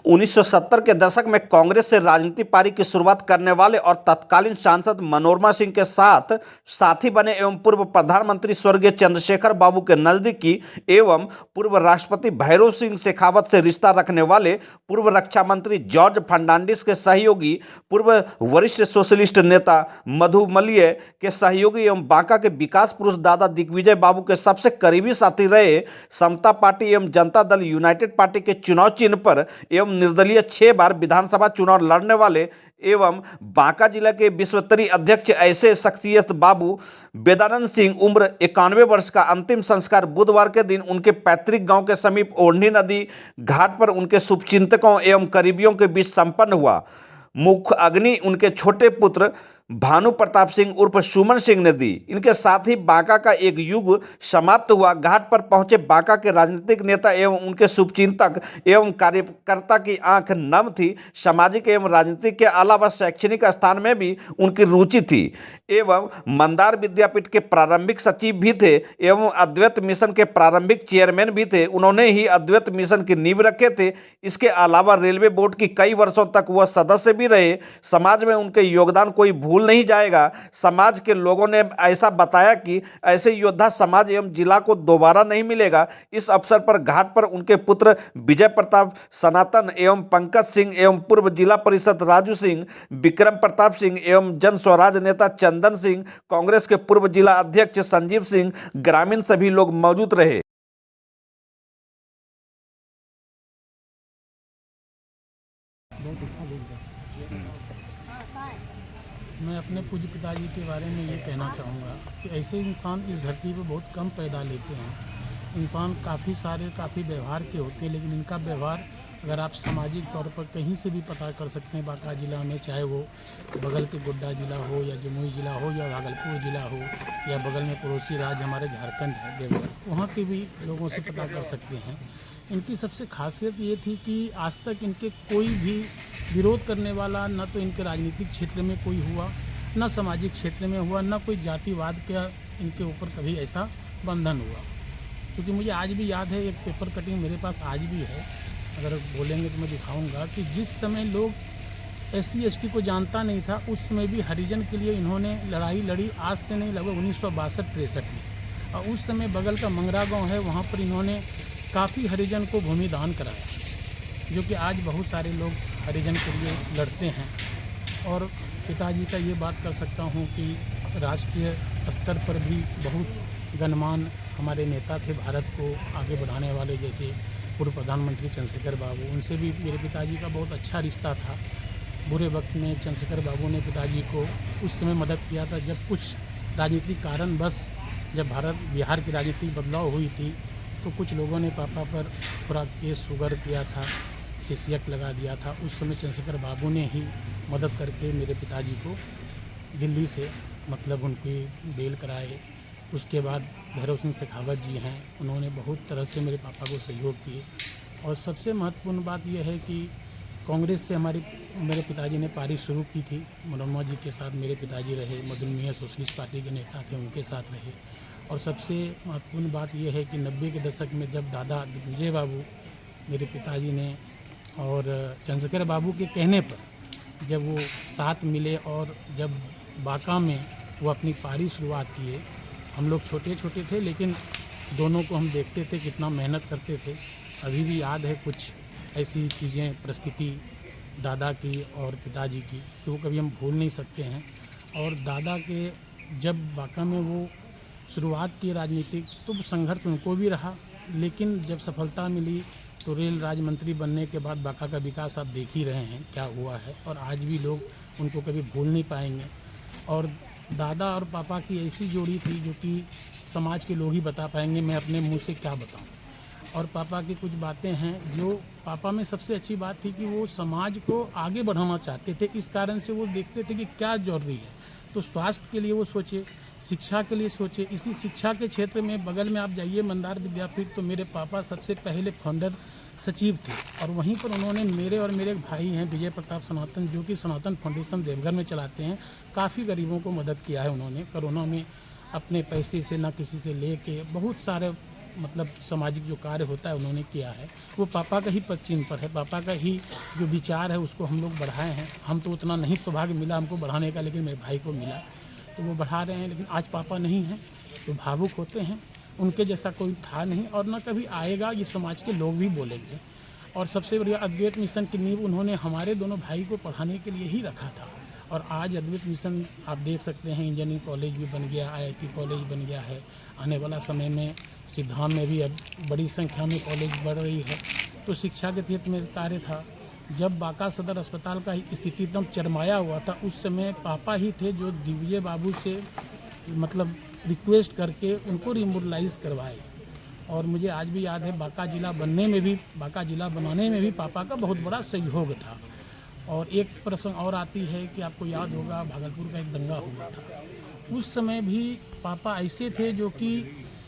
1970 के दशक में कांग्रेस से राजनीति पारी की शुरुआत करने वाले और तत्कालीन सांसद मनोरमा सिंह के साथ साथी बने एवं पूर्व प्रधानमंत्री स्वर्गीय चंद्रशेखर बाबू के नजदीकी एवं पूर्व राष्ट्रपति भैरों सिंह शेखावत से रिश्ता रखने वाले पूर्व रक्षा मंत्री जॉर्ज फर्नांडिस के सहयोगी, पूर्व वरिष्ठ सोशलिस्ट नेता मधुमलय के सहयोगी एवं बांका के विकास पुरुष दादा दिग्विजय बाबू के सबसे करीबी साथी रहे समता पार्टी एवं जनता दल यूनाइटेड पार्टी के चुनाव चिन्ह पर एवं निर्दलीय 6 बार विधानसभा चुनाव लड़ने वाले एवं बांका जिला के विश्वस्तरीय अध्यक्ष ऐसे शख्सियत बाबू वेदानंद सिंह उम्र 91 वर्ष का अंतिम संस्कार बुधवार के दिन उनके पैतृक गांव के समीप ओढ़नी नदी घाट पर उनके शुभचिंतकों एवं करीबियों के बीच संपन्न हुआ। मुख्य अग्नि उनके छोटे पुत्र भानु प्रताप सिंह उर्फ सुमन सिंह ने दी। इनके साथ ही बांका का एक युग समाप्त हुआ। घाट पर पहुंचे बांका के राजनीतिक नेता एवं उनके शुभचिंतक एवं कार्यकर्ता की आंख नम थी। सामाजिक एवं राजनीतिक के अलावा शैक्षणिक स्थान में भी उनकी रुचि थी एवं मंदार विद्यापीठ के प्रारंभिक सचिव भी थे एवं अद्वैत मिशन के प्रारंभिक चेयरमैन भी थे। उन्होंने ही अद्वैत मिशन की नींव रखे थे। इसके अलावा रेलवे बोर्ड की कई वर्षों तक वह सदस्य भी रहे। समाज में उनके योगदान कोई भूल नहीं जाएगा। समाज के लोगों ने ऐसा बताया कि ऐसे योद्धा समाज एवं जिला को दोबारा नहीं मिलेगा। इस अवसर पर घाट पर उनके पुत्र विजय प्रताप सनातन एवं पंकज सिंह एवं पूर्व जिला परिषद राजू सिंह, विक्रम प्रताप सिंह एवं जन स्वराज नेता चंदन सिंह, कांग्रेस के पूर्व जिला अध्यक्ष संजीव सिंह, ग्रामीण सभी लोग मौजूद रहे। मैं अपने पूज्य पिताजी के बारे में ये कहना चाहूँगा कि ऐसे इंसान इस धरती पर बहुत कम पैदा लेते हैं। इंसान काफ़ी व्यवहार के होते हैं, लेकिन इनका व्यवहार अगर आप सामाजिक तौर पर कहीं से भी पता कर सकते हैं बांका जिला में, चाहे वो बगल के गोड्डा जिला हो या जमुई जिला हो या भागलपुर जिला हो या बगल में पड़ोसी राज्य हमारे झारखंड है देवघर, वहाँ के भी लोगों से पता कर सकते हैं। इनकी सबसे खासियत ये थी कि आज तक इनके कोई भी विरोध करने वाला न तो इनके राजनीतिक क्षेत्र में कोई हुआ, न सामाजिक क्षेत्र में हुआ, न कोई जातिवाद का इनके ऊपर कभी ऐसा बंधन हुआ। क्योंकि मुझे आज भी याद है, एक पेपर कटिंग मेरे पास आज भी है, अगर बोलेंगे तो मैं दिखाऊंगा कि जिस समय लोग SC/ST को जानता नहीं था, उस समय भी हरिजन के लिए इन्होंने लड़ाई लड़ी। आज से नहीं, लगभग 1962-63 में। और उस समय बगल का मंगरा गाँव है, वहाँ पर इन्होंने काफ़ी हरिजन को भूमि दान कराया, जो कि आज बहुत सारे लोग हरिजन के लिए लड़ते हैं। और पिताजी का ये बात कर सकता हूँ कि राष्ट्रीय स्तर पर भी बहुत गणमान्य हमारे नेता थे भारत को आगे बढ़ाने वाले, जैसे पूर्व प्रधानमंत्री चंद्रशेखर बाबू। उनसे भी मेरे पिताजी का बहुत अच्छा रिश्ता था। बुरे वक्त में चंद्रशेखर बाबू ने पिताजी को उस समय मदद किया था, जब कुछ राजनीतिक कारणवश जब बिहार की राजनीतिक बदलाव हुई थी, तो कुछ लोगों ने पापा पर थोड़ा केस शुगर किया था, CCX लगा दिया था। उस समय चंद्रशेखर बाबू ने ही मदद करके मेरे पिताजी को दिल्ली से मतलब उनकी बेल कराए। उसके बाद भैरव सिंह शेखावत जी हैं, उन्होंने बहुत तरह से मेरे पापा को सहयोग किए। और सबसे महत्वपूर्ण बात यह है कि कांग्रेस से मेरे पिताजी ने पारी शुरू की थी। मनोरमा जी के साथ मेरे पिताजी रहे, मधुमलय सोशलिस्ट पार्टी के नेता थे, उनके साथ रहे। और सबसे महत्वपूर्ण बात यह है कि 90 के दशक में जब दादा दिग्विजय बाबू मेरे पिताजी ने और चंद्रशेखर बाबू के कहने पर जब वो साथ मिले और जब बांका में वो अपनी पारी शुरुआत किए, हम लोग छोटे छोटे थे, लेकिन दोनों को हम देखते थे कितना मेहनत करते थे। अभी भी याद है कुछ ऐसी चीज़ें, परिस्थिति दादा की और पिताजी की, कि वो कभी हम भूल नहीं सकते हैं। और दादा के जब बांका में वो शुरुआत की राजनीतिक, तो संघर्ष उनको भी रहा, लेकिन जब सफलता मिली तो रेल राज्य मंत्री बनने के बाद बांका का विकास आप देख ही रहे हैं क्या हुआ है। और आज भी लोग उनको कभी भूल नहीं पाएंगे। और दादा और पापा की ऐसी जोड़ी थी जो कि समाज के लोग ही बता पाएंगे, मैं अपने मुंह से क्या बताऊं। और पापा की कुछ बातें हैं जो पापा में सबसे अच्छी बात थी कि वो समाज को आगे बढ़ाना चाहते थे। इस कारण से वो देखते थे कि क्या जरूरी है, तो स्वास्थ्य के लिए वो सोचे, शिक्षा के लिए सोचे। इसी शिक्षा के क्षेत्र में बगल में आप जाइए मंदार विद्यापीठ, तो मेरे पापा सबसे पहले फाउंडर सचिव थे। और वहीं पर उन्होंने मेरे और मेरे भाई हैं विजय प्रताप सनातन, जो कि सनातन फाउंडेशन देवघर में चलाते हैं, काफ़ी गरीबों को मदद किया है उन्होंने। कोरोना में अपने पैसे से ना किसी से लेके बहुत सारे मतलब सामाजिक जो कार्य होता है उन्होंने किया है, वो पापा का ही पदचिन्ह पर है, पापा का ही जो विचार है उसको हम लोग बढ़ाए हैं। हम तो उतना नहीं सौभाग्य मिला हमको बढ़ाने का, लेकिन मेरे भाई को मिला तो वो बढ़ा रहे हैं। लेकिन आज पापा नहीं हैं तो भावुक होते हैं, उनके जैसा कोई था नहीं और न कभी आएगा, ये समाज के लोग भी बोलेंगे। और सबसे बढ़िया अद्वैत मिशन की नींव उन्होंने हमारे दोनों भाई को पढ़ाने के लिए ही रखा था। और आज अद्वैत मिशन आप देख सकते हैं, इंजीनियरिंग कॉलेज भी बन गया, IIT कॉलेज बन गया है। आने वाला समय में सिद्धांत में भी अब बड़ी संख्या में कॉलेज बढ़ रही है। तो शिक्षा के क्षेत्र में कार्य था। जब बांका सदर अस्पताल का स्थिति एकदम चरमाया हुआ था, उस समय पापा ही थे जो दिग्विजय बाबू से मतलब रिक्वेस्ट करके उनको रिमोडलाइज करवाए। और मुझे आज भी याद है बांका जिला बनाने में भी पापा का बहुत बड़ा सहयोग था। और एक प्रसंग और आती है कि आपको याद होगा, भागलपुर का एक दंगा हुआ था। उस समय भी पापा ऐसे थे जो कि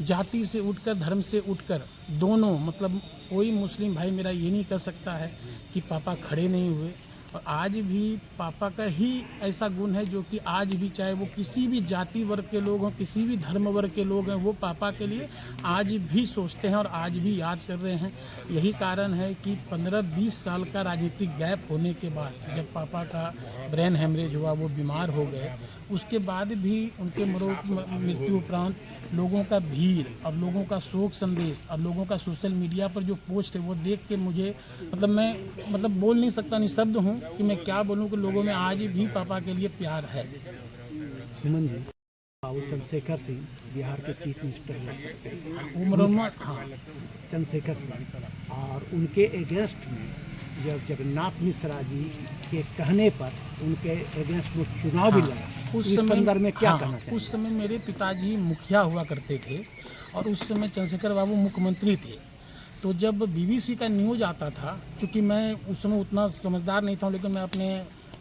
जाति से उठकर, धर्म से उठकर, दोनों मतलब कोई मुस्लिम भाई मेरा ये नहीं कह सकता है कि पापा खड़े नहीं हुए। और आज भी पापा का ही ऐसा गुण है जो कि आज भी चाहे वो किसी भी जाति वर्ग के लोग हों, किसी भी धर्म वर्ग के लोग हैं, वो पापा के लिए आज भी सोचते हैं और आज भी याद कर रहे हैं। यही कारण है कि 15-20 साल का राजनीतिक गैप होने के बाद जब पापा का ब्रेन हेमरेज हुआ, वो बीमार हो गए, उसके बाद भी उनके मृत्यु उपरांत लोगों का भीड़ और लोगों का शोक संदेश और लोगों का सोशल मीडिया पर जो पोस्ट है वो देख के मुझे मैं बोल नहीं सकता, निशब्द हूँ कि मैं क्या बोलूँ कि लोगों में आज भी पापा के लिए प्यार है। सुमन जी, बाबू चंद्रशेखर सिंह बिहार के चीफ मिनिस्टर हुआ करते थे। हाँ, चंद्रशेखर सिंह, और उनके अगेंस्ट में जब जगन्नाथ मिश्रा जी के कहने पर उनके अगेंस्ट वो चुनाव भी लड़ा, उस इस समय संदर्भ में क्या कहना चाहिए? उस समय मेरे पिताजी मुखिया हुआ करते थे और उस समय चंद्रशेखर बाबू मुख्यमंत्री थे। तो जब BBC का न्यूज़ आता था, क्योंकि मैं उस समय उतना समझदार नहीं था, लेकिन मैं अपने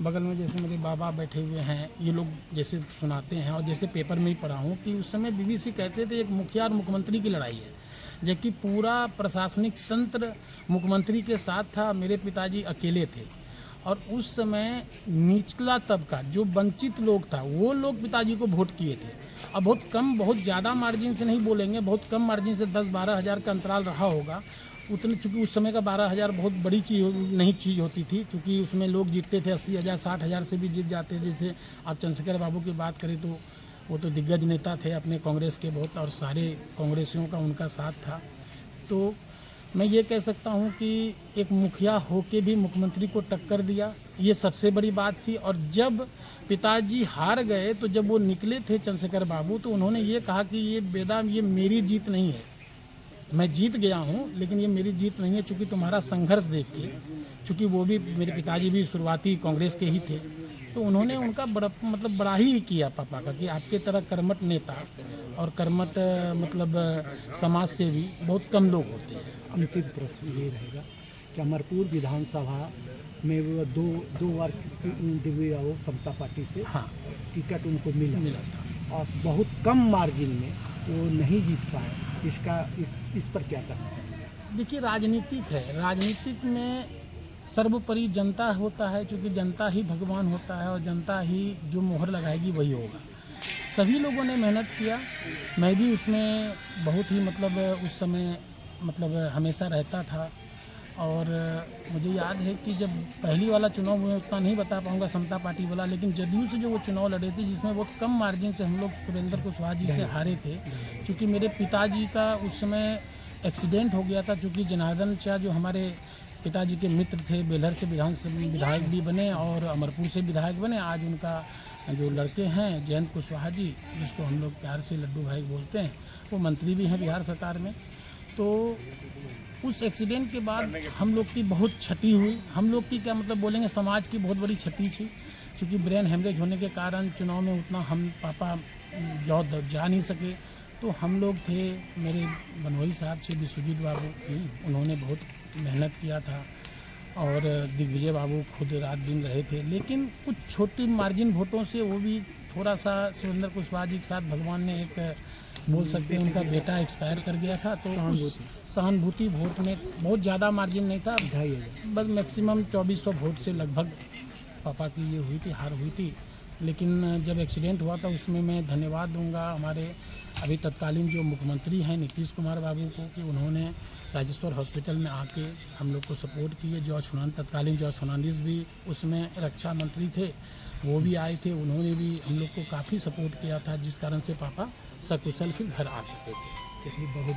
बगल में जैसे मेरे बाबा बैठे हुए हैं, ये लोग जैसे सुनाते हैं और जैसे पेपर में ही पढ़ा हूँ कि उस समय BBC कहते थे एक मुखिया और मुख्यमंत्री की लड़ाई है, जबकि पूरा प्रशासनिक तंत्र मुख्यमंत्री के साथ था, मेरे पिताजी अकेले थे। और उस समय निचला तबका जो वंचित लोग था, वो लोग पिताजी को वोट किए थे। अब बहुत कम, बहुत ज़्यादा मार्जिन से नहीं बोलेंगे, बहुत कम मार्जिन से 10-12 हज़ार का अंतराल रहा होगा उतने, चूँकि उस समय का 12 हज़ार बहुत बड़ी चीज़ होती थी, क्योंकि उसमें लोग जीतते थे 80 हज़ार 60 हज़ार से भी जीत जाते थे। जैसे आप चंद्रशेखर बाबू की बात करें तो वो तो दिग्गज नेता थे अपने कांग्रेस के बहुत, और सारे कांग्रेसियों का उनका साथ था। तो मैं ये कह सकता हूँ कि एक मुखिया होके भी मुख्यमंत्री को टक्कर दिया, ये सबसे बड़ी बात थी। और जब पिताजी हार गए तो जब वो निकले थे चंद्रशेखर बाबू, तो उन्होंने ये कहा कि ये बेदा, ये मेरी जीत नहीं है, मैं जीत गया हूँ लेकिन ये मेरी जीत नहीं है, चूँकि तुम्हारा संघर्ष देख के, चूँकि वो भी मेरे पिताजी भी शुरुआती कांग्रेस के ही थे, तो उन्होंने उनका बड़ा ही किया पापा का कि आपके तरह कर्मठ नेता और कर्मठ समाज सेवी बहुत कम लोग होते हैं। अंतिम प्रश्न ये रहेगा कि अमरपुर विधानसभा में वो दो बार दिग्विजय बाबू समता पार्टी से टिकट उनको मिला था और बहुत कम मार्जिन में वो नहीं जीत पाए। इस पर क्या कहना है? देखिए, राजनीतिक है, राजनीतिक में सर्वोपरि जनता होता है, क्योंकि जनता ही भगवान होता है और जनता ही जो मोहर लगाएगी वही होगा। सभी लोगों ने मेहनत किया, मैं भी उसमें बहुत ही उस समय हमेशा रहता था। और मुझे याद है कि जब पहली वाला चुनाव में उतना नहीं बता पाऊंगा समता पार्टी वाला, लेकिन जदयू से जो वो चुनाव लड़े थे जिसमें बहुत कम मार्जिन से हम लोग सुरेंद्र कुशवाहा जी से हारे थे, क्योंकि मेरे पिताजी का उस समय एक्सीडेंट हो गया था। क्योंकि जनार्दन शाह जो हमारे पिताजी के मित्र थे, बेलहर से विधायक भी बने और अमरपुर से विधायक बने। आज उनका जो लड़के हैं जयंत कुशवाहा जी, जिसको हम लोग प्यार से लड्डू भाई बोलते हैं, वो मंत्री भी हैं बिहार सरकार में। तो उस एक्सीडेंट के बाद हम लोग की बहुत क्षति हुई। हम लोग की क्या बोलेंगे, समाज की बहुत बड़ी क्षति थी, क्योंकि ब्रेन हेमरेज होने के कारण चुनाव में उतना हम पापा जा नहीं सके। तो हम लोग थे, मेरे बनोई साहब से विश्वजीत बाबू, उन्होंने बहुत मेहनत किया था और दिग्विजय बाबू खुद रात दिन रहे थे। लेकिन कुछ छोटी मार्जिन वोटों से वो भी थोड़ा सा सुरेंद्र कुशवाहा जी के साथ भगवान ने एक बोल सकते हैं उनका बेटा एक्सपायर कर गया था, तो उस सहानुभूति वोट में बहुत ज़्यादा मार्जिन नहीं था, बस मैक्सिमम 2400 वोट से लगभग पापा की ये हुई थी, हार हुई थी। लेकिन जब एक्सीडेंट हुआ था उसमें मैं धन्यवाद दूंगा हमारे अभी तत्कालीन जो मुख्यमंत्री हैं नीतीश कुमार बाबू को कि उन्होंने राजेश्वर हॉस्पिटल में आके हम लोग को सपोर्ट किए। तत्कालीन जॉर्ज फर्नांडिस भी उसमें रक्षा मंत्री थे, वो भी आए थे, उन्होंने भी हम लोग को काफ़ी सपोर्ट किया था, जिस कारण से पापा सकुशल फिर घर आ सके थे। चलिए बहुत